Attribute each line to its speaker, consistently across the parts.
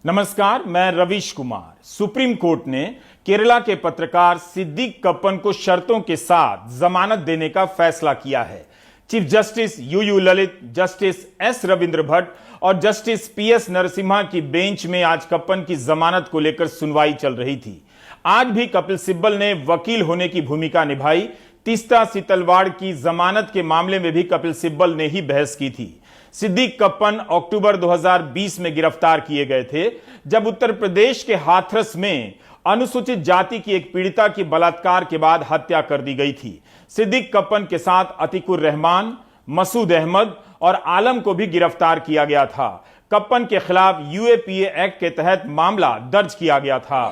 Speaker 1: नमस्कार, मैं Ravish Kumar. Supreme court ने केरला के पत्रकार सिद्दीक कप्पन को शर्तों के साथ जमानत देने का फैसला किया है। Chief justice U Lalit, justice S Ravindra Bhatt और जस्टिस पीएस नरसिम्हा की बेंच में आज कप्पन की जमानत को लेकर सुनवाई चल रही थी। आज भी कपिल सिब्बल ने वकील होने की भूमिका निभाई। तीस्ता सितलवाड़ की जमानत के मामले में भी कपिल सिब्बल ने ही बहस की थी। सिद्दीक कप्पन अक्टूबर 2020 में गिरफ्तार किए गए थे, जब उत्तर प्रदेश के हाथरस में अनुसूचित जाति की एक पीड़िता की बलात्कार के बाद हत्या कर दी गई थी। सिद्दीक कप्पन के साथ अतीकुर रहमान, मसूद अहमद और आलम को भी गिरफ्तार किया गया था। कप्पन के खिलाफ यूएपीए एक्ट के तहत मामला दर्ज किया गया था।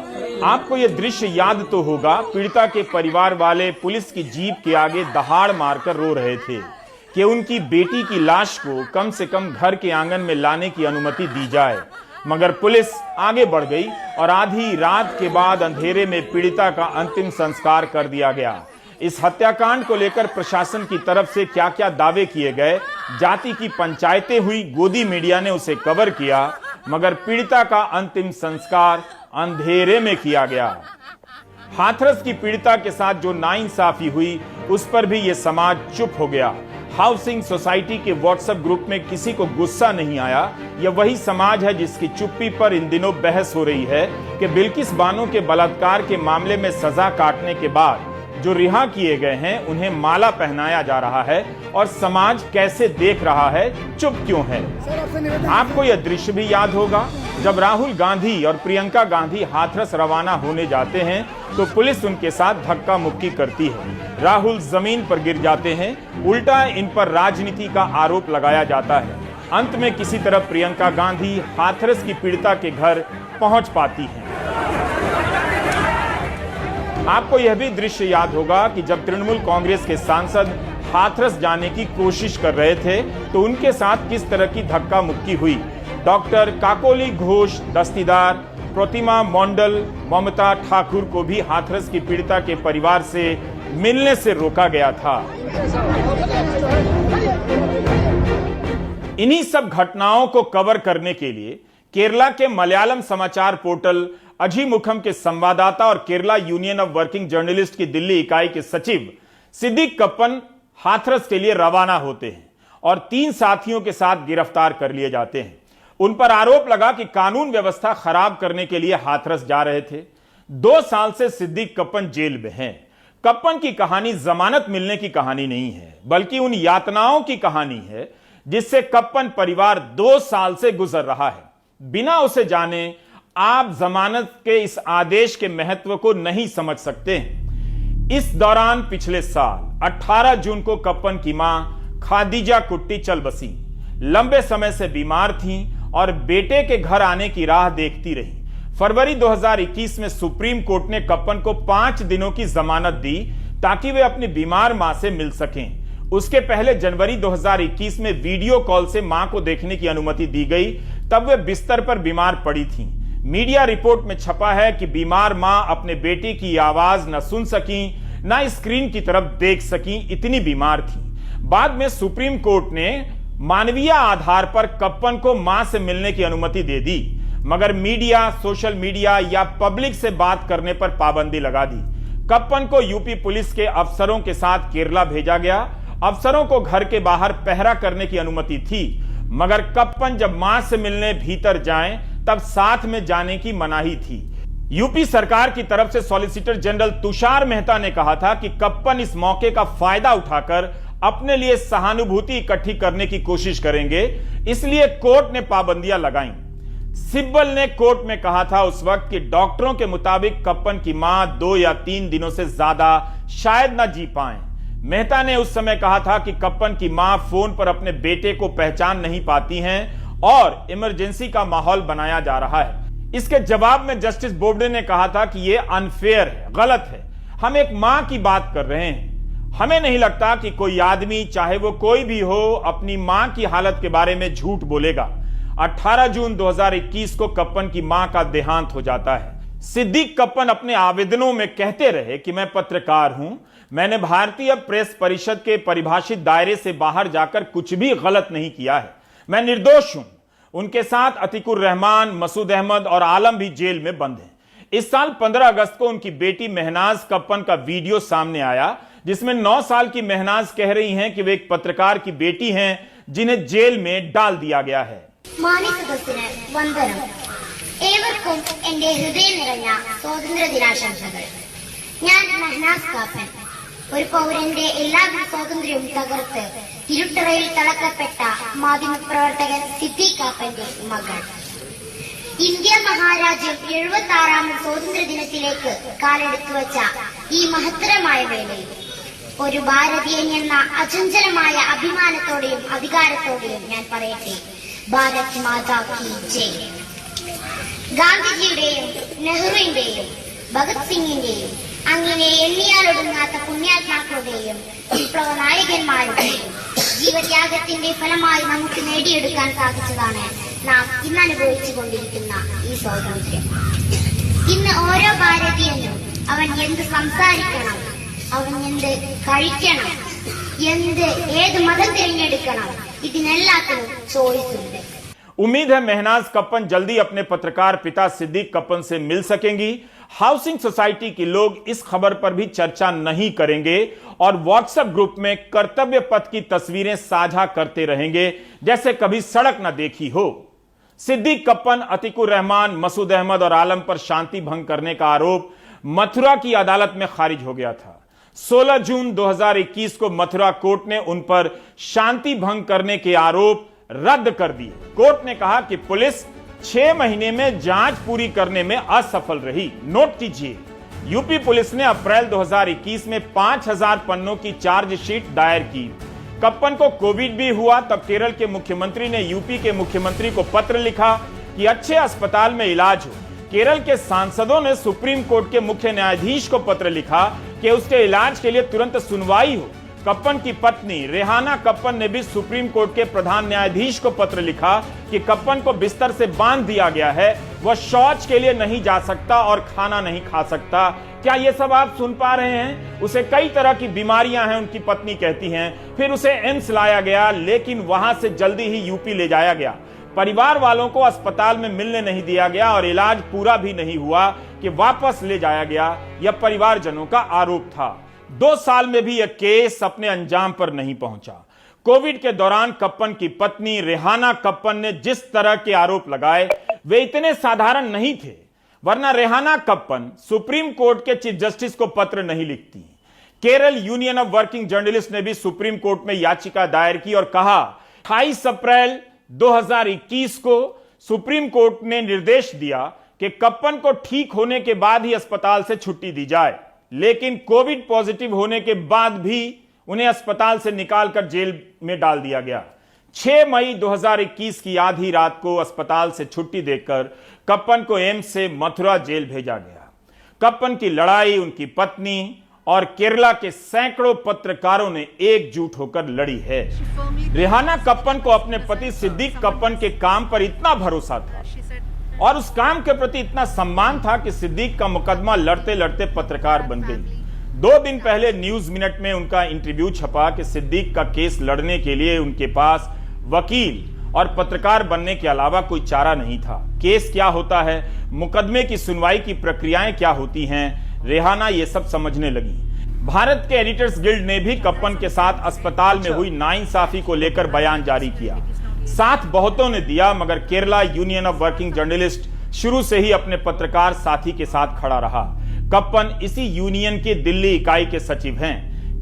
Speaker 1: आपको यह दृश्य याद तो होगा, पीड़िता के परिवार वाले पुलिस की जीप के आगे दहाड़ मारकर रो रहे थे कि उनकी बेटी की लाश को कम से कम घर के आंगन में लाने की अनुमति दी जाए, मगर पुलिस आगे बढ़ गई और आधी रात के बाद अंधेरे में पीड़िता का अंतिम संस्कार कर दिया गया। इस हत्याकांड को लेकर प्रशासन की तरफ से क्या क्या दावे किए गए, जाति की पंचायतें हुई, गोदी मीडिया ने उसे कवर किया, मगर पीड़िता का अंतिम संस्कार अंधेरे में किया गया। हाथरस की पीड़िता के साथ जो नाइंसाफी हुई, उस पर भी यह समाज चुप हो गया। हाउसिंग सोसाइटी के व्हाट्सएप ग्रुप में किसी को गुस्सा नहीं आया। यह वही समाज है जिसकी चुप्पी पर इन दिनों बहस हो रही है कि बिल्किस बानो के बलात्कार के मामले में सजा काटने के बाद जो रिहा किए गए हैं, उन्हें माला पहनाया जा रहा है और समाज कैसे देख रहा है, चुप क्यों है। आपको यह दृश्य भी याद होगा, जब राहुल गांधी और प्रियंका गांधी हाथरस रवाना होने जाते हैं तो पुलिस उनके साथ धक्का मुक्की करती है। राहुल जमीन पर गिर जाते हैं, उल्टा इन पर राजनीति का आरोप लगाया जाता है। अंत में किसी तरह प्रियंका गांधी हाथरस की पीड़िता के घर पहुंच पाती हैं। आपको यह भी दृश्य याद होगा कि जब तृणमूल कांग्रेस के सांसद हाथरस जाने की कोशिश कर रहे थे तो उनके साथ किस तरह की धक्का मुक्की हुई। डॉक्टर काकोली घोष दस्तीदार, प्रतिमा मंडल, ममता ठाकुर को भी हाथरस की पीड़िता के परिवार से मिलने से रोका गया था। इन्हीं सब घटनाओं को कवर करने के लिए केरला के मलयालम समाचार पोर्टल अझीमुखम के संवाददाता और Kerala union of working journalist की दिल्ली इकाई के सचिव सिद्दीक कप्पन हाथरस के लिए रवाना होते हैं और 3 साथियों के साथ गिरफ्तार कर लिए जाते हैं। उन पर आरोप लगा कि कानून व्यवस्था खराब करने के लिए हाथरस जा रहे थे। 2 साल से सिद्दीक कप्पन जेल में हैं। कप्पन की कहानी जमानत मिलने की कहानी नहीं है, बल्कि उन यातनाओं की कहानी है जिससे कप्पन परिवार 2 साल से गुजर रहा है। बिना उसे जाने आप जमानत के इस आदेश के महत्व को नहीं समझ सकते हैं। इस दौरान पिछले साल 18 जून को कप्पन की मां खादीजा कुट्टी चल बसी। लंबे समय से बीमार थीं और बेटे के घर आने की राह देखती रही। फरवरी 2021 में सुप्रीम कोर्ट ने कप्पन को 5 दिनों की जमानत दी ताकि वे अपनी बीमार मां से मिल सकें। उसके पहले जनवरी 2021 में वीडियो कॉल से मां को देखने की अनुमति दी गई, तब वे बिस्तर पर बीमार पड़ी थीं। मीडिया रिपोर्ट में छपा है कि बीमार मां अपने बेटे की आवाज न सुन सकी, न स्क्रीन की तरफ देख सकी, इतनी बीमार थी। बाद में सुप्रीम कोर्ट ने मानवीय आधार पर कप्पन को मां से मिलने की अनुमति दे दी, मगर मीडिया, सोशल मीडिया या पब्लिक से बात करने पर पाबंदी लगा दी। कप्पन को यूपी पुलिस के अफसरों के साथ केरला भेजा गया। अफसरों को घर के बाहर पहरा करने की अनुमति थी, मगर कप्पन जब मां से मिलने भीतर जाएं तब साथ में जाने की मनाही थी। यूपी सरकार की तरफ से सॉलिसिटर जनरल तुषार मेहता ने कहा था कि कप्पन इस मौके का फायदा उठाकर अपने लिए सहानुभूति इकट्ठी करने की कोशिश करेंगे, इसलिए कोर्ट ने पाबंदियां लगाई। सिब्बल ने कोर्ट में कहा था उस वक्त कि डॉक्टरों के मुताबिक कप्पन की मां 2 या 3 दिनों से ज्यादा शायद न जी पाएं। मेहता ने उस समय कहा था कि कप्पन की मां फोन पर अपने बेटे को पहचान नहीं पाती हैं और इमरजेंसी का माहौल बनाया जा रहा है। इसके जवाब में जस्टिस बोबडे ने कहा था कि यह अनफेयर है, गलत है। हम एक मां की बात कर रहे हैं। हमें नहीं लगता कि कोई आदमी, चाहे वो कोई भी हो, अपनी मां की हालत के बारे में झूठ बोलेगा। 18 जून 2021 को कप्पन की मां का देहांत हो जाता है। सिद्दीक कप्पन अपने आवेदनों में कहते रहे कि मैं पत्रकार हूं, मैंने भारतीय प्रेस परिषद के परिभाषित दायरे से बाहर जाकर कुछ भी गलत नहीं किया है, मैं निर्दोष हूं। उनके साथ अतीकुर रहमान, मसूद अहमद और आलम भी जेल में बंद हैं। इस साल 15 अगस्त को उनकी बेटी महनाज कप्पन का वीडियो सामने आया, जिसमें 9 साल की महनाज कह रही हैं कि वे एक पत्रकार की बेटी हैं जिन्हें जेल में डाल दिया गया है।
Speaker 2: ഏവർക്കും എന്റെ ഹൃദയം നിറഞ്ഞ സ്വാതന്ത്ര്യ ദിനാശംസകൾ. ഞാൻ മെഹനാസ് കാപ്പൻ. ഒരു പൗരന്റെ എല്ലാവിധ സ്വാതന്ത്ര്യവും തകർത്ത് ഇരുട്ടറയിൽ തളക്കപ്പെട്ട മാധ്യമപ്രവർത്തകൻ സിദ്ദീഖ് കാപ്പന്റെ മകൾ. ഇന്ത്യ മഹാരാജ്യം 76ാമത് സ്വാതന്ത്ര്യ ദിനത്തിലേക്ക് കാലെടുത്തു വച്ച ഈ മഹത്തരമായ വേളയിൽ ഒരു ഭാരതീയൻ എന്ന അചഞ്ചലമായ അഭിമാനത്തോടെയും അധികാരത്തോടെയും ഞാൻ പറയട്ടെ, ഭാരത് മാതാ കി ജയ്. ഗാന്ധിജിയുടെയും നെഹ്റുവിന്റെയും ഭഗത് സിംഗിന്റെയും അങ്ങനെ എണ്ണിയാലൊടുങ്ങാത്ത പുണ്യാത്മാക്കളുടെയും വിപ്ലവ നായകന്മാരുടെയും ജീവത്യാഗത്തിന്റെ ഫലമായി നമുക്ക് നേടിയെടുക്കാൻ സാധിച്ചതാണ് നാം ഇന്ന് അനുഭവിച്ചു കൊണ്ടിരിക്കുന്ന ഈ സ്വാതന്ത്ര്യം. ഇന്ന് ഓരോ ഭാരതീയനും അവൻ എന്ത് സംസാരിക്കണം, അവൻ എന്ത് കഴിക്കണം, ഏത് മതം തിരഞ്ഞെടുക്കണം, ഇതിനെല്ലാത്തിനും ചോയ്സ് ഉണ്ട്.
Speaker 1: उम्मीद है महनाज कप्पन जल्दी अपने पत्रकार पिता सिद्दीक कप्पन से मिल सकेंगी। हाउसिंग सोसाइटी के लोग इस खबर पर भी चर्चा नहीं करेंगे और व्हाट्सएप ग्रुप में कर्तव्य पथ की तस्वीरें साझा करते रहेंगे जैसे कभी सड़क न देखी हो। सिद्दीक कप्पन, अतीकुर रहमान, मसूद अहमद और आलम पर शांति भंग करने का आरोप मथुरा की अदालत में खारिज हो गया था। 16 जून 2021 को मथुरा कोर्ट ने उन पर शांति भंग करने के आरोप रद्द कर दिए। कोर्ट ने कहा कि पुलिस 6 महीने में जांच पूरी करने में असफल रही। नोट कीजिए, यूपी पुलिस ने अप्रैल 2021 में 5000 पन्नों की चार्जशीट दायर की। कप्पन को कोविड भी हुआ, तब केरल के मुख्यमंत्री ने यूपी के मुख्यमंत्री को पत्र लिखा कि अच्छे अस्पताल में इलाज हो। केरल के सांसदों ने सुप्रीम कोर्ट के मुख्य न्यायाधीश को पत्र लिखा कि उसके इलाज के लिए तुरंत सुनवाई हो। कप्पन की पत्नी रेहाना कप्पन ने भी सुप्रीम कोर्ट के प्रधान न्यायाधीश को पत्र लिखा कि कप्पन को बिस्तर से बांध दिया गया है, वह शौच के लिए नहीं जा सकता और खाना नहीं खा सकता। क्या ये सब आप सुन पा रहे हैं? उसे कई तरह की बीमारियां हैं, उनकी पत्नी कहती हैं। फिर उसे एम्स लाया गया, लेकिन वहां से जल्दी ही यूपी ले जाया गया। परिवार वालों को अस्पताल में मिलने नहीं दिया गया और इलाज पूरा भी नहीं हुआ कि वापस ले जाया गया। यह परिवारजनों का आरोप था। 2 साल में भी यह केस अपने अंजाम पर नहीं पहुंचा। कोविड के दौरान कप्पन की पत्नी रेहाना कप्पन ने जिस तरह के आरोप लगाए वे इतने साधारण नहीं थे, वरना रेहाना कप्पन सुप्रीम कोर्ट के चीफ जस्टिस को पत्र नहीं लिखती। Kerala union of working journalist ने भी सुप्रीम कोर्ट में याचिका दायर की और कहा 28 अप्रैल 2021 को सुप्रीम कोर्ट ने निर्देश दिया कि कप्पन को ठीक होने के बाद ही अस्पताल से छुट्टी दी जाए, लेकिन कोविड पॉजिटिव होने के बाद भी उन्हें अस्पताल से निकालकर जेल में डाल दिया गया। 6 मई 2021 की आधी रात को अस्पताल से छुट्टी देकर कप्पन को एम्स से मथुरा जेल भेजा गया। कप्पन की लड़ाई उनकी पत्नी और केरला के सैकड़ों पत्रकारों ने एकजुट होकर लड़ी है। रेहाना कप्पन को अपने पति सिद्दीक कप्पन के काम पर इतना भरोसा था और उस काम के प्रति इतना सम्मान था कि सिद्दीक का मुकदमा लड़ते लड़ते पत्रकार बन गई। 2 दिन पहले न्यूज मिनट में उनका इंटरव्यू छपा कि सिद्दीक का केस लड़ने के लिए उनके पास वकील और पत्रकार बनने के अलावा कोई चारा नहीं था। केस क्या होता है, मुकदमे की सुनवाई की प्रक्रियाएं क्या होती हैं, रेहाना ये सब समझने लगी। भारत के एडिटर्स गिल्ड ने भी कप्पन के साथ अस्पताल में हुई नाइंसाफी को लेकर बयान जारी किया। साथ बहुतों ने दिया, मगर Kerala union of working journalist शुरू से ही अपने पत्रकार साथी के साथ खड़ा रहा। कप्पन इसी यूनियन के दिल्ली इकाई के सचिव हैं।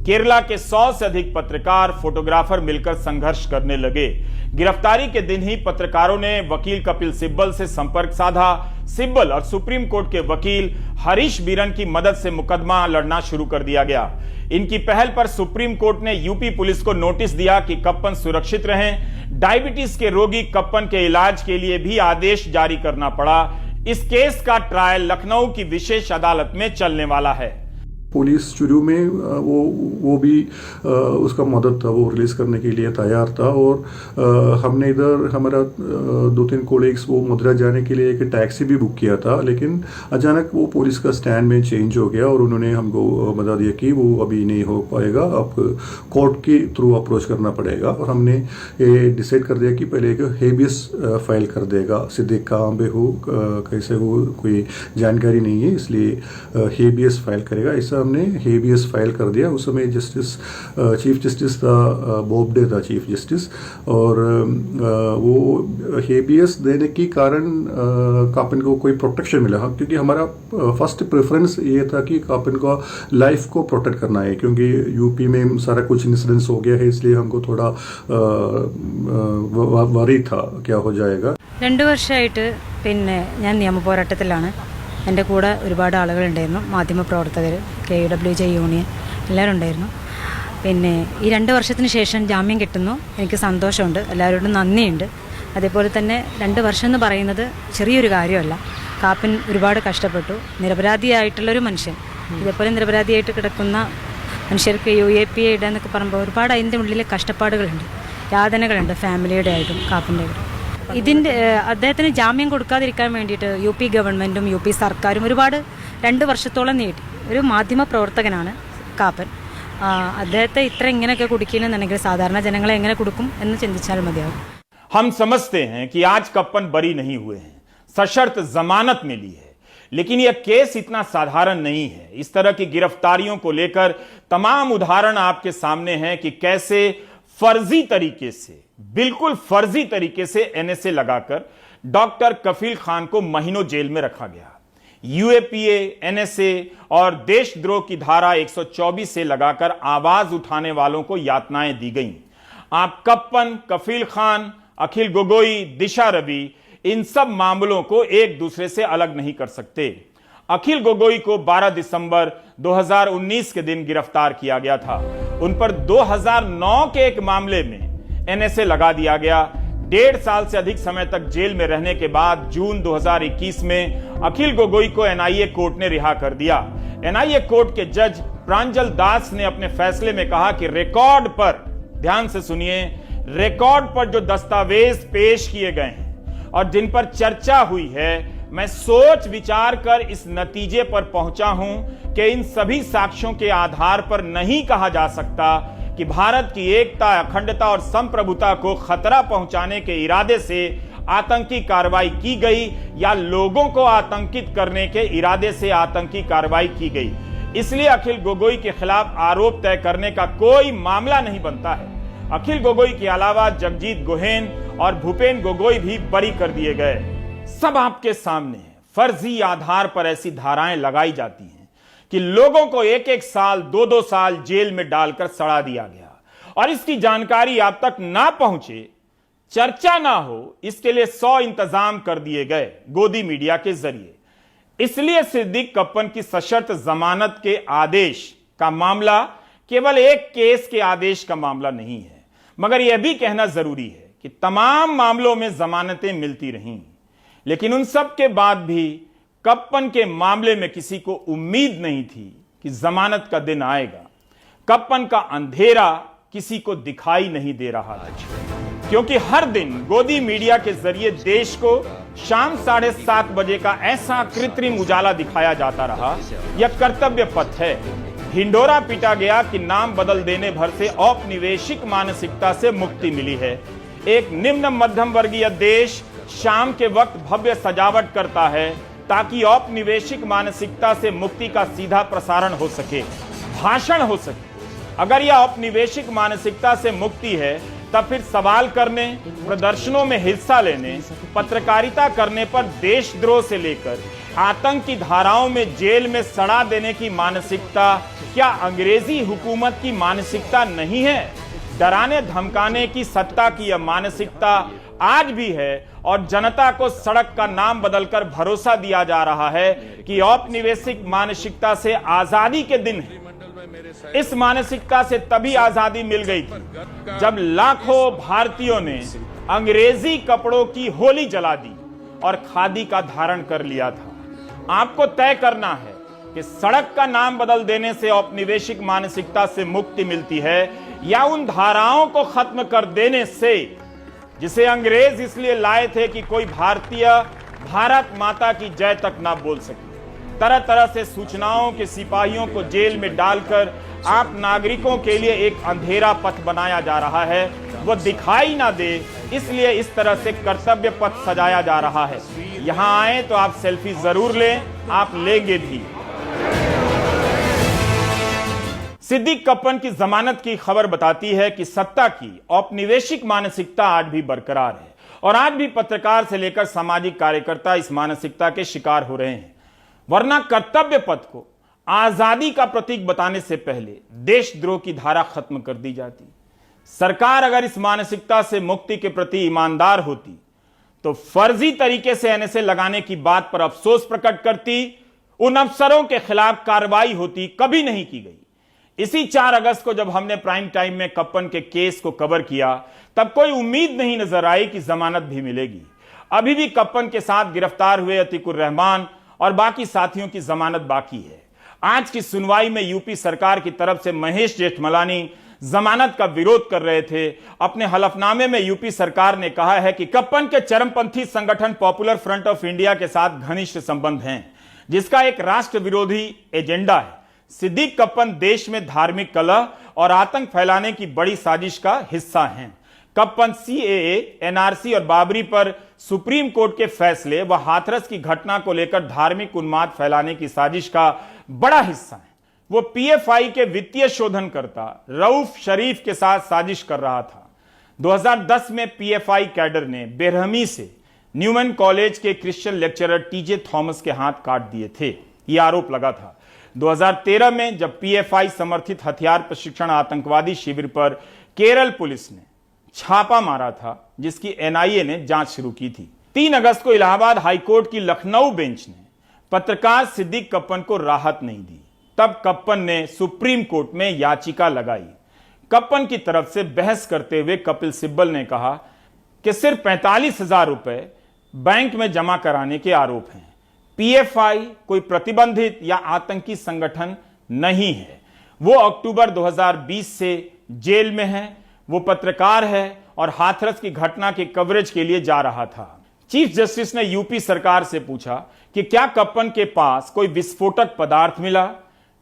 Speaker 1: केरला के 100 से अधिक पत्रकार, फोटोग्राफर मिलकर संघर्ष करने लगे। गिरफ्तारी के दिन ही पत्रकारों ने वकील कपिल सिब्बल से संपर्क साधा। सिब्बल और सुप्रीम कोर्ट के वकील हरीश बीरन की मदद से मुकदमा लड़ना शुरू कर दिया गया। इनकी पहल पर सुप्रीम कोर्ट ने यूपी पुलिस को नोटिस दिया कि कप्पन सुरक्षित रहें। डायबिटीज के रोगी कप्पन के इलाज के लिए भी आदेश जारी करना पड़ा। इस केस का ट्रायल लखनऊ की विशेष अदालत में चलने वाला है।
Speaker 3: पुलिस शुरू में वो भी उसका मदद था, वो रिलीज़ करने के लिए तैयार था। और हमने इधर हमारा 2-3 कोलीग्स वो मदुरै जाने के लिए एक टैक्सी भी बुक किया था, लेकिन अचानक वो पुलिस का स्टैंड में चेंज हो गया और उन्होंने हमको बता दिया कि वो अभी नहीं हो पाएगा, आप कोर्ट के थ्रू अप्रोच करना पड़ेगा। और हमने ये डिसाइड कर दिया कि पहले एक हेबियस फाइल कर देगा, सीधे कहाँ पे हो कैसे हो कोई जानकारी नहीं है, इसलिए हेबियस फाइल करेगा। ऐसा हमने हेबियस फाइल कर दिया। उस समय जस्टिस चीफ जस्टिस था, बोबडे था चीफ जस्टिस, और वो हेबियस देने के कारण कापिन को कोई प्रोटेक्शन मिला, क्योंकि हमारा फर्स्ट प्रेफरेंस ये था कि कापिन को लाइफ को प्रोटेक्ट करना है, क्योंकि यूपी में सारा कुछ इंसिडेंट्स हो गया है, इसलिए हमको थोड़ा വറി था क्या हो जाएगा।
Speaker 4: 2 വർഷമായിട്ട് പിന്നെ ഞാൻ നിയമപോരാട്ടത്തിലാണ്. എൻ്റെ കൂടെ ഒരുപാട് ആളുകളുണ്ടായിരുന്നു, മാധ്യമപ്രവർത്തകർ, KWJ യൂണിയൻ എല്ലാവരും ഉണ്ടായിരുന്നു. പിന്നെ ഈ 2 വർഷത്തിന് ശേഷം ജാമ്യം കിട്ടുന്നു, എനിക്ക് സന്തോഷമുണ്ട്, എല്ലാവരോടും നന്ദിയുണ്ട്. അതേപോലെ തന്നെ 2 വർഷം എന്ന് പറയുന്നത് ചെറിയൊരു കാര്യമല്ല. കാപ്പൻ ഒരുപാട് കഷ്ടപ്പെട്ടു. നിരപരാധിയായിട്ടുള്ളൊരു മനുഷ്യൻ, ഇതേപോലെ നിരപരാധിയായിട്ട് കിടക്കുന്ന മനുഷ്യർക്ക് UAPA ഇടുക എന്നൊക്കെ പറയുമ്പോൾ ഒരുപാട് അതിൻ്റെ ഉള്ളിൽ കഷ്ടപ്പാടുകളുണ്ട്, യാതനകളുണ്ട്, ഫാമിലിയുടെ ആയിട്ടും കാപ്പൻ്റെ. ഇതിൻ്റെ അദ്ദേഹത്തിന് ജാമ്യം കൊടുക്കാതിരിക്കാൻ വേണ്ടിയിട്ട് UP ഗവൺമെൻറ്റും UP സർക്കാരും ഒരുപാട് 2 വർഷത്തോളം നീട്ടി. ഒരു മാധ്യമ പ്രവർത്തകനാണ് കാപ്പൻ. അദ്ദേഹത്തെ ഇത്ര ഇങ്ങനെയൊക്കെ കുടിക്കില്ലെന്നുണ്ടെങ്കിൽ സാധാരണ ജനങ്ങളെ എങ്ങനെ കൊടുക്കും എന്ന് ചിന്തിച്ചാൽ മതിയാവും.
Speaker 1: हम समझते हैं कि आज कप्पन बरी नहीं हुए हैं, सशर्त जमानत मिली है, लेकिन यह केस इतना साधारण नहीं है। इस तरह की गिरफ्तारियों को लेकर तमाम उदाहरण आपके सामने हैं कि कैसे फर्जी तरीके से, बिल्कुल फर्जी तरीके से NSA लगाकर डॉक्टर कफील खान को महीनों जेल में रखा गया। UAPA, NSA और देशद्रोह की धारा 124 से लगाकर आवाज उठाने वालों को यातनाएं दी गईं। आप कप्पन, कफील खान, अखिल गोगोई, दिशा रवि, इन सब मामलों को एक दूसरे से अलग नहीं कर सकते। अखिल गोगोई को 12 दिसंबर 2019 के दिन गिरफ्तार किया गया था। उन पर 2009 के एक मामले में NSA लगा दिया गया। 1.5 साल से अधिक समय तक जेल में रहने के बाद जून 2021 में अखिल गोगोई को NIA कोर्ट ने रिहा कर दिया। NIA कोर्ट के जज प्रांजल दास ने अपने फैसले में कहा कि रिकॉर्ड पर, ध्यान से सुनिए, रिकॉर्ड पर जो दस्तावेज पेश किए गए हैं और जिन पर चर्चा हुई है, मैं सोच विचार कर इस नतीजे पर पहुंचा हूं कि इन सभी साक्ष्यों के आधार पर नहीं कहा जा सकता कि भारत की एकता, अखंडता और संप्रभुता को खतरा पहुंचाने के इरादे से आतंकी कार्रवाई की गई या लोगों को आतंकित करने के इरादे से आतंकी कार्रवाई की गई। इसलिए अखिल गोगोई के खिलाफ आरोप तय करने का कोई मामला नहीं बनता है। अखिल गोगोई के अलावा जगजीत गोहेन और भूपेन गोगोई भी बरी कर दिए गए। सब आपके सामने है। फर्जी आधार पर ऐसी धाराएं लगाई जाती हैं कि लोगों को 1-1 साल, 2-2 साल जेल में डालकर सड़ा दिया गया और इसकी जानकारी आप तक ना पहुंचे, चर्चा ना हो, इसके लिए 100 इंतजाम कर दिए गए गोदी मीडिया के जरिए। इसलिए सिद्दीक कप्पन की सशर्त जमानत के आदेश का मामला केवल एक केस के आदेश का मामला नहीं है, मगर यह भी कहना जरूरी है कि तमाम मामलों में जमानतें मिलती रहीं, लेकिन उन सब के बाद भी कप्पन के मामले में किसी को उम्मीद नहीं थी कि जमानत का दिन आएगा। कप्पन का अंधेरा किसी को दिखाई नहीं दे रहा था, क्योंकि हर दिन गोदी मीडिया के जरिए देश को शाम 7:30 बजे का ऐसा कृत्रिम उजाला दिखाया जाता रहा। यह कर्तव्य पथ है। ढिंढोरा पीटा गया कि नाम बदल देने भर से औपनिवेशिक मानसिकता से मुक्ति मिली है। एक निम्न मध्यम वर्गीय देश शाम के वक्त भव्य सजावट करता है ताकि औपनिवेशिक मानसिकता से मुक्ति का सीधा प्रसारण हो सके, भाषण हो सके। अगर यह औपनिवेशिक मानसिकता से मुक्ति है, तब फिर सवाल करने, प्रदर्शनों में हिस्सा लेने, पत्रकारिता करने पर देशद्रोह से लेकर आतंकी धाराओं में जेल में सड़ा देने की मानसिकता क्या अंग्रेजी हुकूमत की मानसिकता नहीं है? डराने धमकाने की सत्ता की यह मानसिकता आज भी है और जनता को सड़क का नाम बदलकर भरोसा दिया जा रहा है कि औपनिवेशिक मानसिकता से आजादी के दिन है। इस मानसिकता से तभी आजादी मिल गई थी जब लाखों भारतीयों ने अंग्रेजी कपड़ों की होली जला दी और खादी का धारण कर लिया था। आपको तय करना है कि सड़क का नाम बदल देने से औपनिवेशिक मानसिकता से मुक्ति मिलती है या उन धाराओं को खत्म कर देने से जिसे अंग्रेज इसलिए लाए थे कि कोई भारतीय भारत माता की जय तक ना बोल सके। तरह तरह से सूचनाओं के सिपाहियों को जेल में डालकर आप नागरिकों के लिए एक अंधेरा पथ बनाया जा रहा है, वो दिखाई ना दे इसलिए इस तरह से कर्तव्य पथ सजाया जा रहा है। यहां आए तो आप सेल्फी जरूर लें, आप लेंगे भी। सिद्दीक कप्पन की जमानत की खबर बताती है कि सत्ता की औपनिवेशिक मानसिकता आज भी बरकरार है और आज भी पत्रकार से लेकर सामाजिक कार्यकर्ता इस मानसिकता के शिकार हो रहे हैं। वरना कर्तव्य पथ को आजादी का प्रतीक बताने से पहले देशद्रोह की धारा खत्म कर दी जाती। सरकार अगर इस मानसिकता से मुक्ति के प्रति ईमानदार होती तो फर्जी तरीके से एनएसए लगाने की बात पर अफसोस प्रकट करती, उन अफसरों के खिलाफ कार्रवाई होती, कभी नहीं की गई। इसी 4 अगस्त को जब हमने प्राइम टाइम में कप्पन के केस को कवर किया तब कोई उम्मीद नहीं नजर आई कि जमानत भी मिलेगी। अभी भी कप्पन के साथ गिरफ्तार हुए अतीकुर रहमान और बाकी साथियों की जमानत बाकी है। आज की सुनवाई में यूपी सरकार की तरफ से महेश जेठमलानी जमानत का विरोध कर रहे थे। अपने हलफनामे में यूपी सरकार ने कहा है कि कप्पन के चरमपंथी संगठन पॉपुलर फ्रंट ऑफ इंडिया के साथ घनिष्ठ संबंध हैं, जिसका एक राष्ट्र विरोधी एजेंडा है। सिद्दीक कप्पन देश में धार्मिक कलह और आतंक फैलाने की बड़ी साजिश का हिस्सा हैं। कप्पन सीएए, एनआरसी और बाबरी पर सुप्रीम कोर्ट के फैसले व हाथरस की घटना को लेकर धार्मिक उन्माद फैलाने की साजिश का बड़ा हिस्सा है। वो पीएफआई के वित्तीय शोधनकर्ता रऊफ शरीफ के साथ साजिश कर रहा था। 2010 में पीएफआई कैडर ने बेरहमी से न्यूमैन कॉलेज के क्रिश्चियन लेक्चरर टीजे थॉमस के हाथ काट दिए थे, यह आरोप लगा था। 2013 में जब पीएफआई समर्थित हथियार प्रशिक्षण आतंकवादी शिविर पर केरल पुलिस ने छापा मारा था, जिसकी एनआईए ने जांच शुरू की थी। 3 अगस्त को इलाहाबाद हाईकोर्ट की लखनऊ बेंच ने पत्रकार सिद्दीक कप्पन को राहत नहीं दी। तब कप्पन ने सुप्रीम कोर्ट में याचिका लगाई। कप्पन की तरफ से बहस करते हुए कपिल सिब्बल ने कहा कि सिर्फ 45,000 रुपए बैंक में जमा कराने के आरोप हैं। पीएफआई कोई प्रतिबंधित या आतंकी संगठन नहीं है। वो अक्टूबर 2020 से जेल में है। वो पत्रकार है और हाथरस की घटना के कवरेज के लिए जा रहा था। चीफ जस्टिस ने यूपी सरकार से पूछा कि क्या कप्पन के पास कोई विस्फोटक पदार्थ मिला,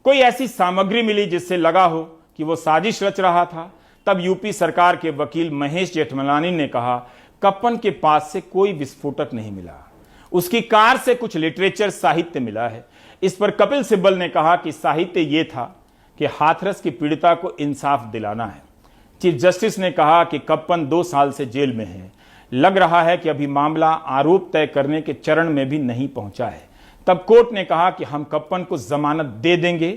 Speaker 1: कोई ऐसी सामग्री मिली जिससे लगा हो कि वो साजिश रच रहा था। तब यूपी सरकार के वकील महेश जेठमलानी ने कहा कप्पन के पास से कोई विस्फोटक नहीं मिला, उसकी कार से कुछ लिटरेचर साहित्य मिला है। इस पर कपिल सिब्बल ने कहा कि साहित्य ये था कि हाथरस की पीड़िता को इंसाफ दिलाना है। चीफ जस्टिस ने कहा कि कप्पन 2 साल से जेल में है, लग रहा है कि अभी मामला आरोप तय करने के चरण में भी नहीं पहुंचा है। तब कोर्ट ने कहा कि हम कप्पन को जमानत दे देंगे,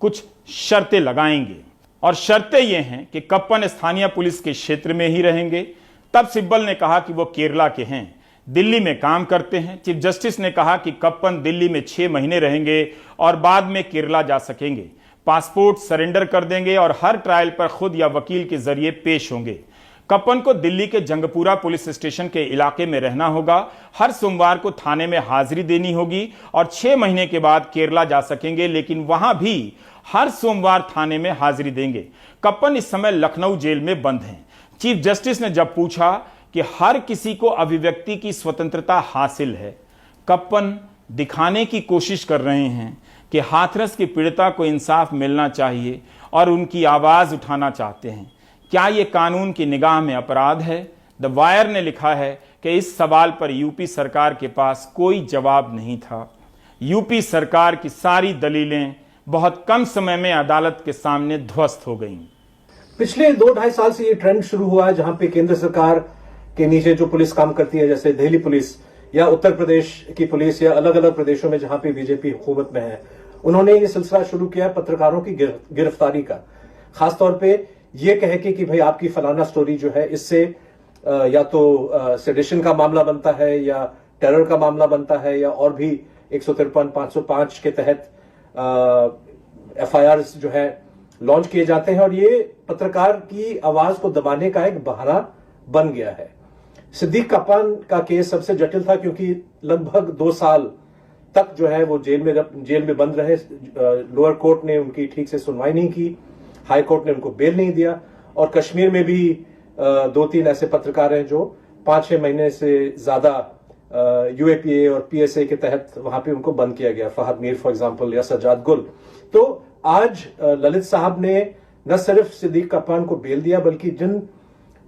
Speaker 1: कुछ शर्तें लगाएंगे और शर्तें ये हैं कि कप्पन स्थानीय पुलिस के क्षेत्र में ही रहेंगे। तब सिब्बल ने कहा कि वो केरला के हैं, दिल्ली में काम करते हैं। चीफ जस्टिस ने कहा कि कप्पन दिल्ली में 6 महीने रहेंगे और बाद में केरला जा सकेंगे, पासपोर्ट सरेंडर कर देंगे और हर ट्रायल पर खुद या वकील के जरिए पेश होंगे। कप्पन को दिल्ली के जंगपुरा पुलिस स्टेशन के इलाके में रहना होगा, हर सोमवार को थाने में हाजिरी देनी होगी और 6 महीने के बाद केरला जा सकेंगे, लेकिन वहां भी हर सोमवार थाने में हाजिरी देंगे। कप्पन इस समय लखनऊ जेल में बंद हैं। चीफ जस्टिस ने जब पूछा कि हर किसी को अभिव्यक्ति की स्वतंत्रता हासिल है, कप्पन दिखाने की कोशिश कर रहे हैं कि हाथरस की पीड़िता को इंसाफ मिलना चाहिए और उनकी आवाज उठाना चाहते हैं, क्या यह कानून की निगाह में अपराध है? द वायर ने लिखा है कि इस सवाल पर यूपी सरकार के पास कोई जवाब नहीं था। यूपी सरकार की सारी दलीलें बहुत कम समय में अदालत के सामने ध्वस्त हो गईं।
Speaker 5: पिछले 2-2.5 साल से ये ट्रेंड शुरू हुआ है जहां पे केंद्र सरकार के नीचे जो पुलिस काम करती है, जैसे दिल्ली पुलिस या उत्तर प्रदेश की पुलिस या अलग अलग प्रदेशों में जहां पे बीजेपी हुकूमत में है, उन्होंने ये सिलसिला शुरू किया पत्रकारों की गिरफ्तारी का। खासतौर पे ये कह के कि भाई आपकी फलाना स्टोरी जो है इससे या तो सेडिशन का मामला बनता है या टेरर का मामला बनता है या और भी 153, 505 के तहत एफआईआर जो है लॉन्च किए जाते हैं और ये पत्रकार की आवाज को दबाने का एक बहाना बन गया है। सिद्दीक कप्पन का केस सबसे जटिल था क्योंकि लगभग 2 साल तक जो है वो जेल में बंद रहे। लोअर कोर्ट ने उनकी ठीक से सुनवाई नहीं की, हाई कोर्ट ने उनको बेल नहीं दिया, और कश्मीर में भी 2-3 ऐसे पत्रकार हैं जो 5-6 महीने से ज्यादा यूएपीए और पीएसए के तहत वहां पे उनको बंद किया गया, फहद मीर फॉर एग्जांपल या सज्जाद गुल। तो आज ललित साहब ने न सिर्फ सिद्दीक कप्पान को बेल दिया, बल्कि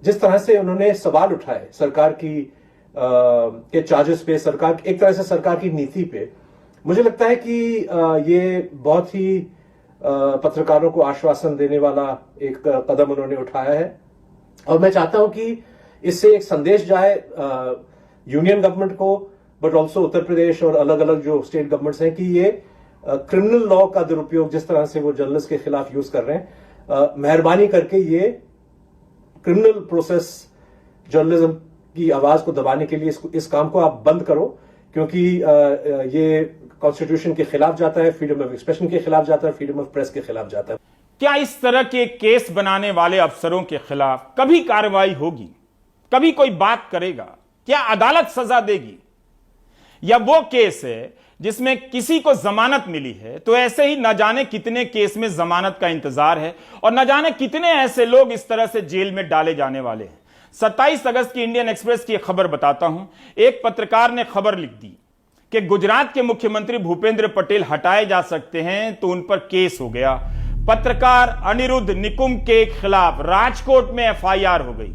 Speaker 5: जिस तरह से उन्होंने सवाल उठाए सरकार की के चार्जेस पे, एक तरह से सरकार की नीति पे, मुझे लगता है कि ये बहुत ही पत्रकारों को आश्वासन देने वाला एक कदम उन्होंने उठाया है। और मैं चाहता हूं कि इससे एक संदेश जाए यूनियन गवर्नमेंट को, बट ऑल्सो उत्तर प्रदेश और अलग अलग जो स्टेट गवर्नमेंट्स हैं, कि ये क्रिमिनल लॉ का दुरुपयोग जिस तरह से वो जर्नलिस्ट के खिलाफ यूज कर रहे हैं, मेहरबानी करके ये क्रिमिनल प्रोसेस जर्नलिज्म की आवाज को दबाने के लिए इस काम को आप बंद करो, क्योंकि ये कॉन्स्टिट्यूशन के खिलाफ जाता है, फ्रीडम ऑफ एक्सप्रेशन के खिलाफ जाता है, फ्रीडम ऑफ प्रेस के खिलाफ जाता है।
Speaker 1: क्या इस तरह के केस बनाने वाले अफसरों के खिलाफ कभी कार्रवाई होगी? कभी कोई बात करेगा? क्या अदालत सजा देगी? या वो केस है जिसमें किसी को जमानत मिली है, तो ऐसे ही न जाने कितने केस में जमानत का इंतजार है, और न जाने कितने ऐसे लोग इस तरह से जेल में डाले जाने वाले हैं। 27 अगस्त की इंडियन एक्सप्रेस की एक खबर बताता हूं। एक पत्रकार ने खबर लिख दी कि गुजरात के मुख्यमंत्री भूपेंद्र पटेल हटाए जा सकते हैं, तो उन पर केस हो गया। पत्रकार अनिरुद्ध निकुम के खिलाफ राजकोट में एफआईआर हो गई।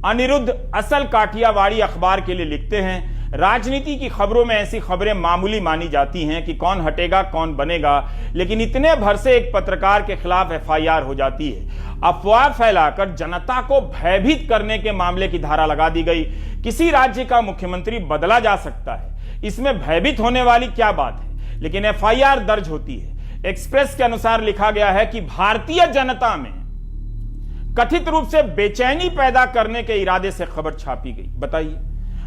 Speaker 1: अनिरुद्ध असल काठियावाड़ी अखबार के लिए लिखते हैं। राजनीति की खबरों में ऐसी खबरें मामूली मानी जाती हैं कि कौन हटेगा कौन बनेगा, लेकिन इतने भर से एक पत्रकार के खिलाफ एफआईआर हो जाती है। अफवाह फैलाकर जनता को भयभीत करने के मामले की धारा लगा दी गई। किसी राज्य का मुख्यमंत्री बदला जा सकता है, इसमें भयभीत होने वाली क्या बात है, लेकिन एफआईआर दर्ज होती है। एक्सप्रेस के अनुसार लिखा गया है कि भारतीय जनता में कथित रूप से बेचैनी पैदा करने के इरादे से खबर छापी गई। बताइए,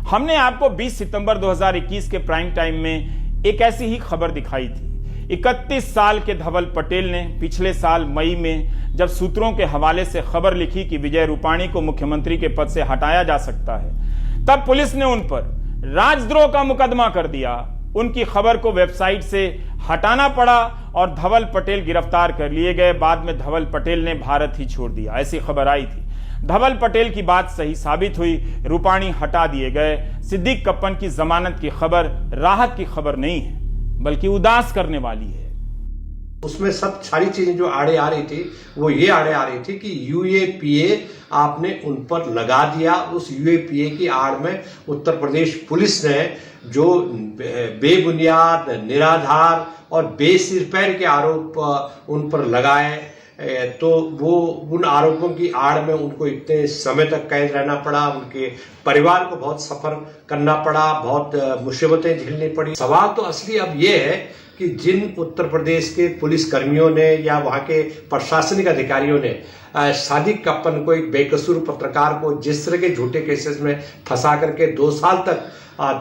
Speaker 1: हमने आपको 20 सितंबर 2021 के प्राइम टाइम में एक ऐसी ही खबर दिखाई थी। 31 साल के धवल पटेल ने पिछले साल मई में जब सूत्रों के हवाले से खबर लिखी कि विजय रूपाणी को मुख्यमंत्री के पद से हटाया जा सकता है, तब पुलिस ने उन पर राजद्रोह का मुकदमा कर दिया। उनकी खबर को वेबसाइट से हटाना पड़ा और धवल पटेल गिरफ्तार कर लिए गए। बाद में धवल पटेल ने भारत ही छोड़ दिया, ऐसी खबर आई थी। धवल पटेल की बात सही साबित हुई, रूपाणी हटा दिए गए। सिद्दीक कप्पन की जमानत की खबर राहत की खबर नहीं है, बल्कि उदास करने वाली है।
Speaker 6: उसमें सब सारी चीजें जो आड़े आ रही थी, वो ये आड़े आ रही थी कि यूएपीए आपने उन पर लगा दिया। उस यूएपीए की आड़ में उत्तर प्रदेश पुलिस ने जो बेबुनियाद, निराधार और बेसिर-पैर के आरोप उन पर लगाए, तो वो उन आरोपों की आड़ में उनको इतने समय तक कैद रहना पड़ा, उनके परिवार को बहुत सफर करना पड़ा, बहुत मुसीबतें झेलनी पड़ी। सवाल तो असली अब ये है कि जिन उत्तर प्रदेश के पुलिस कर्मियों ने या वहां के प्रशासनिक अधिकारियों ने सादिक कप्पन को, एक बेकसूर पत्रकार को, जिस तरह के झूठे केसेस में फंसा करके 2 साल तक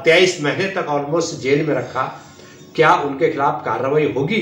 Speaker 6: 23 महीने तक ऑलमोस्ट जेल में रखा, क्या उनके खिलाफ कार्रवाई होगी?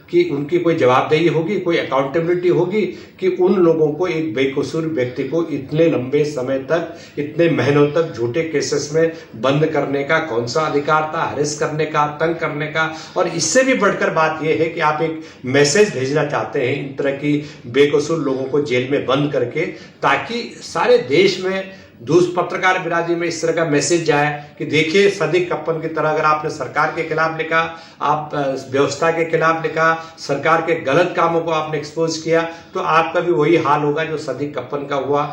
Speaker 6: कि उनकी कोई जवाबदेही होगी, कोई अकाउंटेबिलिटी होगी कि उन लोगों को, एक बेकसूर व्यक्ति को इतने लंबे समय तक, इतने महीनों तक झूठे केसेस में बंद करने का कौन सा अधिकार था, अरेस्ट करने का, तंग करने का? और इससे भी बढ़कर बात यह है कि आप एक मैसेज भेजना चाहते हैं इन तरह की बेकसूर लोगों को जेल में बंद करके, ताकि सारे देश में पत्रकार बिरादरी में इस तरह का मैसेज जाए कि देखिए, सिद्दीक कप्पन की तरह अगर आपने सरकार के खिलाफ लिखा, आप व्यवस्था के खिलाफ लिखा, सरकार के गलत कामों को आपने एक्सपोज किया, तो आपका भी वही हाल होगा जो सिद्दीक कप्पन का हुआ।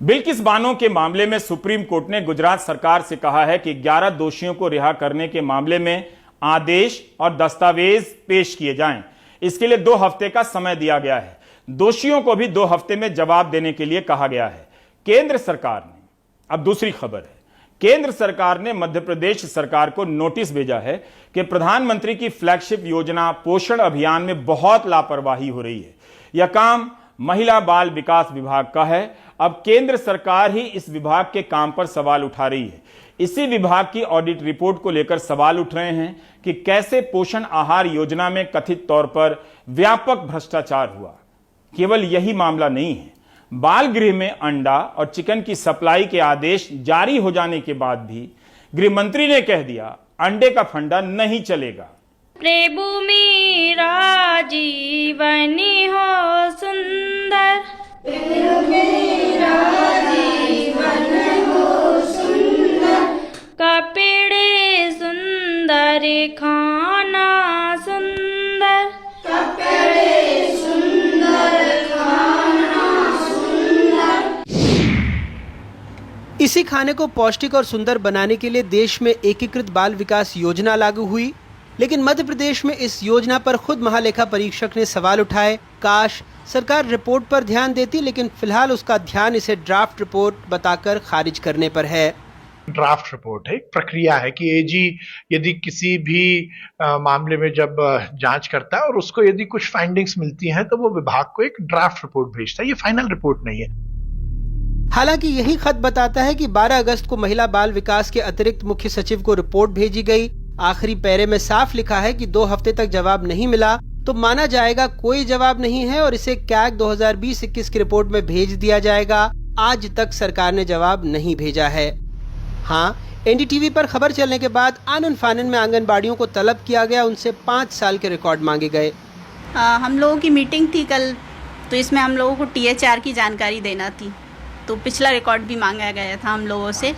Speaker 1: बिल्किस बानो के मामले में सुप्रीम कोर्ट ने गुजरात सरकार से कहा है कि 11 दोषियों को रिहा करने के मामले में आदेश और दस्तावेज पेश किए जाएं। इसके लिए 2 हफ्ते का समय दिया गया है। दोषियों को भी 2 हफ्ते में जवाब देने के लिए कहा गया है। केंद्र सरकार ने, अब दूसरी खबर है, केंद्र सरकार ने मध्य प्रदेश सरकार को नोटिस भेजा है कि प्रधानमंत्री की फ्लैगशिप योजना पोषण अभियान में बहुत लापरवाही हो रही है। यह काम महिला बाल विकास विभाग का है। अब केंद्र सरकार ही इस विभाग के काम पर सवाल उठा रही है। इसी विभाग की ऑडिट रिपोर्ट को लेकर सवाल उठ रहे हैं कि कैसे पोषण आहार योजना में कथित तौर पर व्यापक भ्रष्टाचार हुआ। केवल यही मामला नहीं है, बाल गृह में अंडा और चिकन की सप्लाई के आदेश जारी हो जाने के बाद भी गृह मंत्री ने कह दिया अंडे का फंडा नहीं चलेगा।
Speaker 7: प्रभु मेरा जीवन हो सुंदर, प्रभु मेरा जीवन हो सुंदर, कपड़े सुंदर, खाना सुंदर, कपड़े सुंदर, खाना सुंदर।
Speaker 8: इसी खाने को पौष्टिक और सुंदर बनाने के लिए देश में एकीकृत बाल विकास योजना लागू हुई, लेकिन मध्य प्रदेश में इस योजना पर खुद महालेखा परीक्षक ने सवाल उठाए। काश सरकार रिपोर्ट पर ध्यान देती, लेकिन फिलहाल उसका ध्यान इसे ड्राफ्ट रिपोर्ट बताकर खारिज करने पर है।
Speaker 9: ड्राफ्ट रिपोर्ट है, एक प्रक्रिया है कि एजी यदि किसी भी मामले में जब जांच करता है और उसको यदि कुछ फाइंडिंग्स मिलती हैं तो वो विभाग को एक ड्राफ्ट रिपोर्ट भेजता है। ये फाइनल रिपोर्ट नहीं है।
Speaker 8: हालांकि यही खत बताता है कि 12 अगस्त को महिला बाल विकास के अतिरिक्त मुख्य सचिव को रिपोर्ट भेजी गई। आखिरी पैरे में साफ लिखा है कि 2 हफ्ते तक जवाब नहीं मिला तो माना जाएगा कोई जवाब नहीं है और इसे कैग 2020-21 की रिपोर्ट में भेज दिया जाएगा। आज तक सरकार ने जवाब नहीं भेजा है। हाँ, एनडीटीवी पर खबर चलने के बाद आनन फानन में आंगनबाड़ियों को तलब किया गया, उनसे 5 साल के रिकॉर्ड मांगे गए।
Speaker 10: हम लोगों की मीटिंग थी कल, तो इसमें हम लोगों को THR की जानकारी देना थी, तो पिछला रिकॉर्ड भी मांगा गया था हम लोगों से।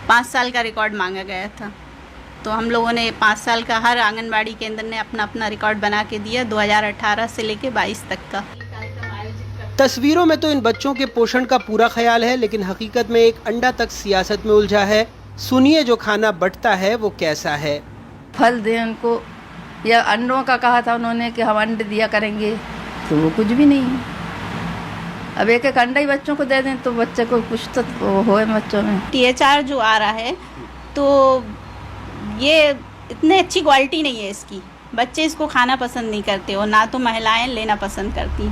Speaker 10: 5 साल का रिकॉर्ड मांगा गया था, तो हम लोगों ने 5 साल का हर आंगनबाड़ी केंद्र ने अपना अपना रिकॉर्ड बना के दिया 2018 से लेके 22 तक का।
Speaker 8: तस्वीरों में तो इन बच्चों के पोषण का पूरा ख्याल है, लेकिन हकीकत में एक अंडा तक सियासत में उलझा है। सुनिए जो खाना बंटता है वो कैसा है।
Speaker 11: फल दें उनको, या अंडों का कहा था उन्होंने कि हम अंडे दिया करेंगे, तो वो कुछ भी नहीं है। अब एक एक अंडा ही बच्चों को दे दें तो बच्चे को कुछ तो होए बच्चों में।
Speaker 10: THR जो आ रहा है तो ये इतने अच्छी क्वालिटी नहीं है इसकी, बच्चे इसको खाना पसंद नहीं करते और ना तो महिलाएं लेना पसंद करती।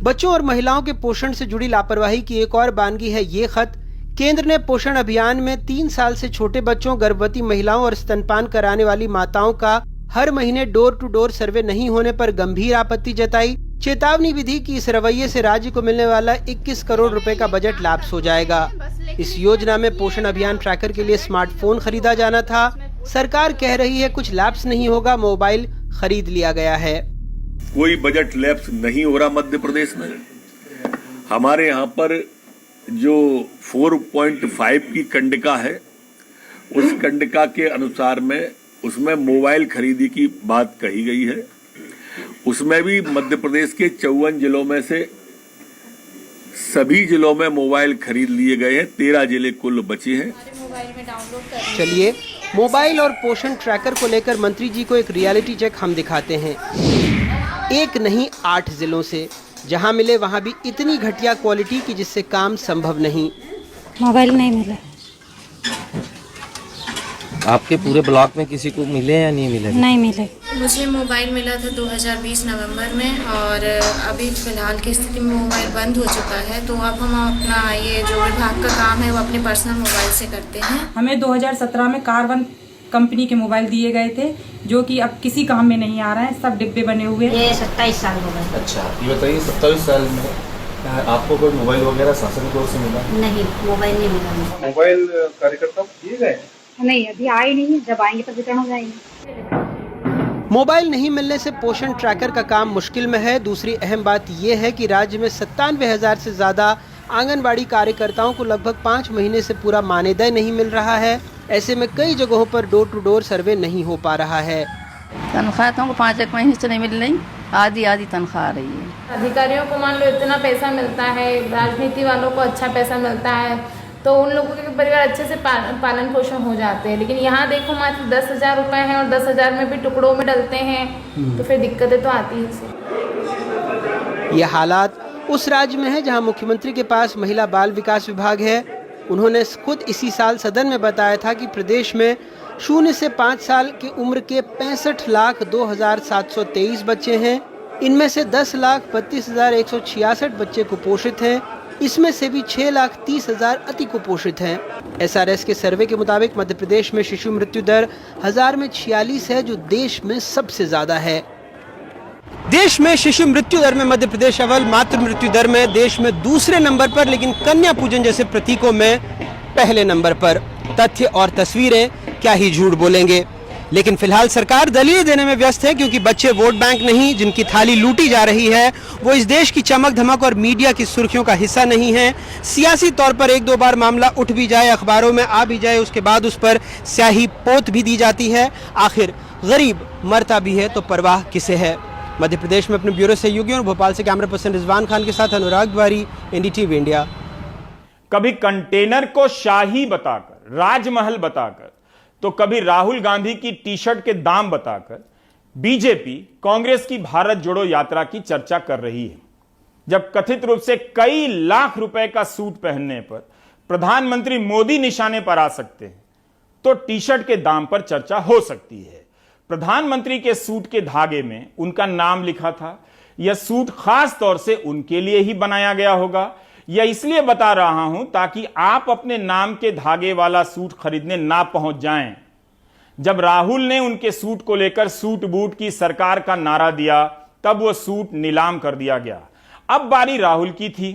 Speaker 8: बच्चों और महिलाओं के पोषण से जुड़ी लापरवाही की एक और बानगी है ये खत। केंद्र ने पोषण अभियान में 3 साल से छोटे बच्चों, गर्भवती महिलाओं और स्तनपान कराने वाली माताओं का हर महीने डोर टू डोर सर्वे नहीं होने पर गंभीर आपत्ति जताई। चेतावनी भी दी कि इस रवैये से राज्य को मिलने वाला 21 करोड़ रुपए का बजट लैप्स हो जाएगा। इस योजना में पोषण अभियान ट्रैकर के लिए स्मार्टफोन खरीदा जाना था। सरकार कह रही है कुछ लैप्स नहीं होगा, मोबाइल खरीद लिया गया है।
Speaker 12: कोई बजट लैप्स नहीं हो रहा मध्य प्रदेश में। हमारे यहाँ पर जो 4.5 की कंडिका है, उस कंडिका के अनुसार में उसमें मोबाइल खरीदी की बात कही गई है। उसमें भी मध्य प्रदेश के 54 जिलों में से सभी जिलों में मोबाइल खरीद लिए गए हैं। 13 जिले कुल बचे हैं।
Speaker 8: चलिए मोबाइल और पोषण ट्रैकर को लेकर मंत्री जी को एक रियलिटी चेक हम दिखाते हैं। एक नहीं 8 जिलों से, जहां मिले वहां भी इतनी घटिया क्वालिटी की जिससे काम संभव नहीं।
Speaker 4: मोबाइल नहीं मिला।
Speaker 13: आपके पूरे ब्लॉक में किसी को मिले या नहीं मिले?
Speaker 4: नहीं मिले।
Speaker 14: मुझे मोबाइल मिला था 2020 नवंबर में और अभी फ़िलहाल की स्थिति में मोबाइल बंद हो चुका है, तो अब हम अपना ये जो विभाग का काम है वो अपने पर्सनल मोबाइल से करते हैं।
Speaker 15: हमें 2017 में कार्बन कंपनी के मोबाइल दिए गए थे, जो कि अब किसी काम में नहीं आ रहा है, सब डिब्बे बने हुए।
Speaker 16: ये 27 साल हो गए।
Speaker 13: अच्छा, ये बताइए 27 साल में आपको कोई मोबाइल वगैरह शासन की ओर से मिला?
Speaker 16: नहीं, मोबाइल नहीं मिला।
Speaker 13: मोबाइल कार्यकर्ता दिए गए?
Speaker 16: नहीं, अभी आए नहीं, जब आएंगे तो वितरण हो जाएंगे।
Speaker 8: मोबाइल नहीं मिलने से पोषण ट्रैकर का काम मुश्किल में है। दूसरी अहम बात यह है कि राज्य में 97,000 से ज्यादा आंगनबाड़ी कार्यकर्ताओं को लगभग 5 महीने से पूरा मानदेय नहीं मिल रहा है। ऐसे में कई जगहों पर डोर टू डोर सर्वे नहीं हो पा रहा है।
Speaker 11: तनख्वाह तो 5 महीने से नहीं मिल रही, आधी तनख्वाह आ रही है।
Speaker 17: अधिकारियों को मान लो इतना पैसा मिलता है, राजनीति वालों को अच्छा पैसा मिलता है, तो उन लोगों के परिवार अच्छे से पालन पोषण हो जाते हैं। लेकिन यहाँ देखो मात्र 10,000 रुपए हैं और 10,000 में भी टुकड़ों में डलते हैं, तो फिर दिक्कतें तो आती हैं।
Speaker 8: ये हालात उस राज्य में है जहां मुख्यमंत्री के पास महिला बाल विकास विभाग है। उन्होंने खुद इसी साल सदन में बताया था कि प्रदेश में 0 से 5 साल की उम्र के 65,02,723 बच्चे हैं। इनमें से 10,32,166 बच्चे कुपोषित हैं। इसमें से भी 6,30,000 अति कुपोषित हैं। SRS के सर्वे के मुताबिक मध्य प्रदेश में शिशु मृत्यु दर 1000 में 46 है, जो देश में सबसे ज्यादा है। देश में शिशु मृत्यु दर में मध्य प्रदेश अव्वल, मातृ मृत्यु दर में देश में दूसरे नंबर पर, लेकिन कन्या पूजन जैसे प्रतीकों में पहले नंबर पर। तथ्य और तस्वीरें क्या ही झूठ बोलेंगे। लेकिन फिलहाल सरकार दलीलें देने में व्यस्त है, क्योंकि बच्चे वोट बैंक नहीं, जिनकी थाली लूटी जा रही है, वो इस देश की चमक धमक और मीडिया की सुर्खियों का हिस्सा नहीं है। सियासी तौर पर एक दो बार मामला उठ भी जाए, अखबारों में आ भी जाए, उसके बाद उस पर स्याही पोत भी दी जाती है। आखिर गरीब मरता भी है तो परवाह किसे है। मध्य प्रदेश में अपने ब्यूरो सहयोगियों और भोपाल से कैमरा पर्सन रिजवान खान के साथ अनुराग द्वारी, एनडीटीवी इंडिया।
Speaker 1: कभी कंटेनर को शाही बताकर, राजमहल बताकर, तो कभी राहुल गांधी की टी शर्ट के दाम बताकर बीजेपी कांग्रेस की भारत जोड़ो यात्रा की चर्चा कर रही है। जब कथित रूप से कई लाख रुपए का सूट पहनने पर प्रधानमंत्री मोदी निशाने पर आ सकते हैं, तो टी शर्ट के दाम पर चर्चा हो सकती है। प्रधानमंत्री के सूट के धागे में उनका नाम लिखा था। यह सूट खास तौर से उनके लिए ही बनाया गया होगा। यह इसलिए बता रहा हूं ताकि आप अपने नाम के धागे वाला सूट खरीदने ना पहुंच जाएं। जब राहुल ने उनके सूट को लेकर सूट बूट की सरकार का नारा दिया, तब वो सूट नीलाम कर दिया गया। अब बारी राहुल की थी।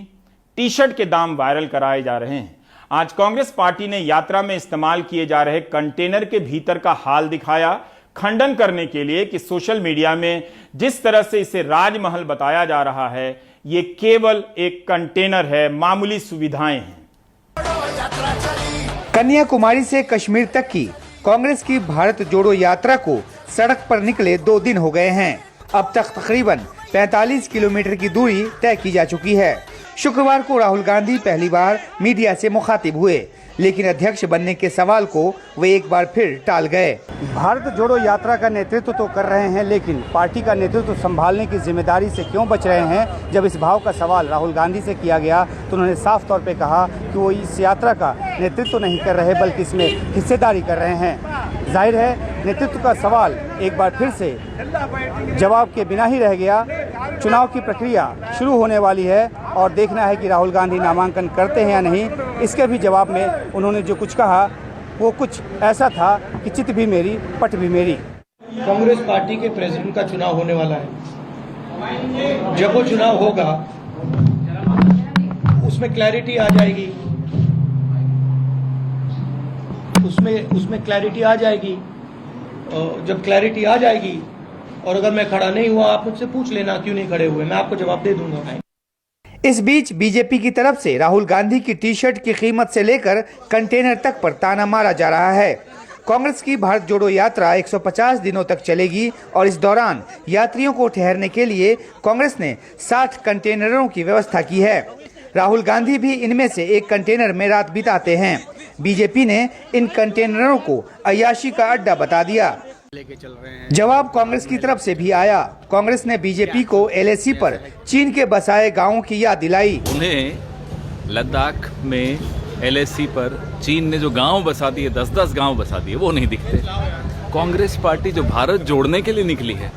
Speaker 1: टी शर्ट के दाम वायरल कराए जा रहे हैं। आज कांग्रेस पार्टी ने यात्रा में इस्तेमाल किए जा रहे कंटेनर के भीतर का हाल दिखाया, खंडन करने के लिए कि सोशल मीडिया में जिस तरह से इसे राजमहल बताया जा रहा है, ये केवल एक कंटेनर है, मामूली सुविधाएं हैं।
Speaker 18: कन्याकुमारी से कश्मीर तक की कांग्रेस की भारत जोड़ो यात्रा को सड़क पर निकले 2 दिन हो गए हैं। अब तक तकरीबन 45 किलोमीटर की दूरी तय की जा चुकी है। शुक्रवार को राहुल गांधी पहली बार मीडिया से मुखातिब हुए, लेकिन अध्यक्ष बनने के सवाल को वे एक बार फिर टाल गए। भारत जोड़ो यात्रा का नेतृत्व तो कर रहे हैं, लेकिन पार्टी का नेतृत्व संभालने की जिम्मेदारी से क्यों बच रहे हैं। जब इस भाव का सवाल राहुल गांधी से किया गया तो उन्होंने साफ तौर पे कहा कि वो इस यात्रा का नेतृत्व नहीं कर रहे, बल्कि इसमें हिस्सेदारी कर रहे हैं। जाहिर है नेतृत्व का सवाल एक बार फिर से जवाब के बिना ही रह गया। चुनाव की प्रक्रिया शुरू होने वाली है और देखना है कि राहुल गांधी नामांकन करते हैं या नहीं। इसके भी जवाब में उन्होंने जो कुछ कहा वो कुछ ऐसा था कि चित भी मेरी पट भी मेरी।
Speaker 19: कांग्रेस पार्टी के प्रेसिडेंट का चुनाव होने वाला है। जब वो चुनाव होगा उसमें क्लैरिटी आ जाएगी, उसमें क्लैरिटी आ जाएगी। जब क्लैरिटी आ जाएगी और अगर मैं खड़ा नहीं हुआ, आप मुझसे पूछ लेना क्यों नहीं खड़े हुए, मैं आपको जवाब दे दूंगा।
Speaker 18: इस बीच बीजेपी की तरफ से राहुल गांधी की टी शर्ट की कीमत से लेकर कंटेनर तक पर ताना मारा जा रहा है। कांग्रेस की भारत जोड़ो यात्रा 150 दिनों तक चलेगी और इस दौरान यात्रियों को ठहरने के लिए कांग्रेस ने 60 कंटेनरों की व्यवस्था की है। राहुल गांधी भी इनमें से एक कंटेनर में रात बिताते हैं। बीजेपी ने इन कंटेनरों को अय्याशी का अड्डा बता दिया। जवाब कांग्रेस की तरफ से भी आया। कांग्रेस ने बीजेपी को एलएसी पर चीन के बसाए गांवों की याद दिलाई।
Speaker 20: उन्हें लद्दाख में एलएसी पर चीन ने जो गांव बसा दिए, 10-10 गांव बसा दिए, वो नहीं दिखते। कांग्रेस पार्टी जो भारत जोड़ने के लिए निकली है,